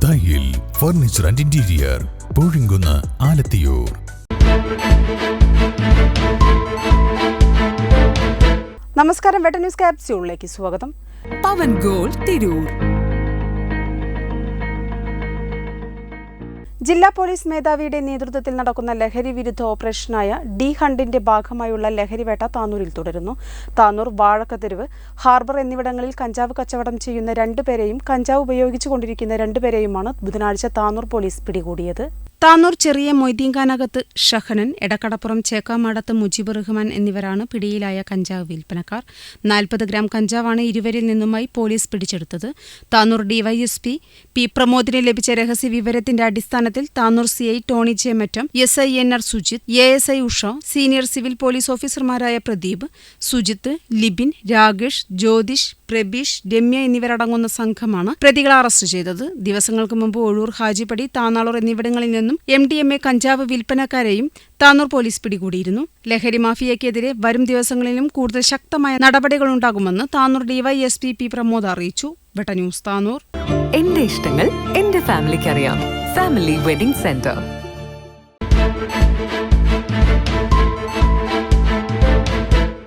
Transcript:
ദായിൽ furniture and interior, Poozhinkunnu, Alathiyur. നമസ്കാരം, വെട്ട news ക്യാപ്സ്യൂളിലേക്ക് സ്വാഗതം. പവൻ ഗോൾ തിരൂർ. ജില്ലാ പോലീസ് മേധാവിയുടെ നേതൃത്വത്തിൽ നടക്കുന്ന ലഹരി വിരുദ്ധ ഓപ്പറേഷനായ ഡി ഹണ്ടിന്റെ ഭാഗമായുള്ള ലഹരിവേട്ട താനൂരിൽ തുടരുന്നു. താനൂർ, വാഴക്കതെരുവ്, ഹാർബർ എന്നിവിടങ്ങളിൽ കഞ്ചാവ് കച്ചവടം ചെയ്യുന്ന 2 പേരെയും കഞ്ചാവ് ഉപയോഗിച്ചുകൊണ്ടിരിക്കുന്ന 2 പേരെയുമാണ് ബുധനാഴ്ച താനൂർ പോലീസ് പിടികൂടിയത്. താനൂർ ചെറിയ മൊയ്തീൻഖാനകത്ത് ഷഹനൻ, എടക്കടപ്പുറം ചേക്കാമാടത്ത് മുജീബ് റഹ്മാൻ എന്നിവരാണ് പിടിയിലായ കഞ്ചാവ് വിൽപ്പനക്കാർ. 40 ഗ്രാം കഞ്ചാവാണ് ഇരുവരിൽ നിന്നുമായി പോലീസ് പിടിച്ചെടുത്തത്. താനൂർ ഡിവൈഎസ്പി പി പ്രമോദിന് ലഭിച്ച രഹസ്യ വിവരത്തിന്റെ അടിസ്ഥാനത്തിൽ Tanur CI Tony J Mattam, SI NR Sujith, ASI Usha, senior civil police ഓഫീസർമാരായ പ്രദീപ്, സുജിത്ത്, ലിബിൻ, രാകേഷ്, ജ്യോതിഷ്, പ്രബീഷ്, രമ്യ എന്നിവരടങ്ങുന്ന സംഘമാണ് പ്രതികളെ അറസ്റ്റ് ചെയ്തത്. ദിവസങ്ങൾക്ക് മുമ്പ് ഒഴൂർ, ഹാജിപ്പടി, താനാളൂർ എന്നിവിടങ്ങളിൽ നിന്നും MDMA കഞ്ചാവ് വിൽപ്പനക്കാരെയും താനൂർ പോലീസ് പിടികൂടിയിരുന്നു. ലഹരി മാഫിയയ്ക്കെതിരെ വരും ദിവസങ്ങളിലും കൂടുതൽ ശക്തമായ നടപടികളുണ്ടാകുമെന്ന് താനൂർ ഡിവൈഎസ്പി പി പ്രമോദ് അറിയിച്ചു. വെട്ട ന്യൂസ്, താനൂർ. എന്റെ ഇഷ്ടങ്ങൾ എന്റെ ഫാമിലിക്ക് അറിയാം. Family wedding centre.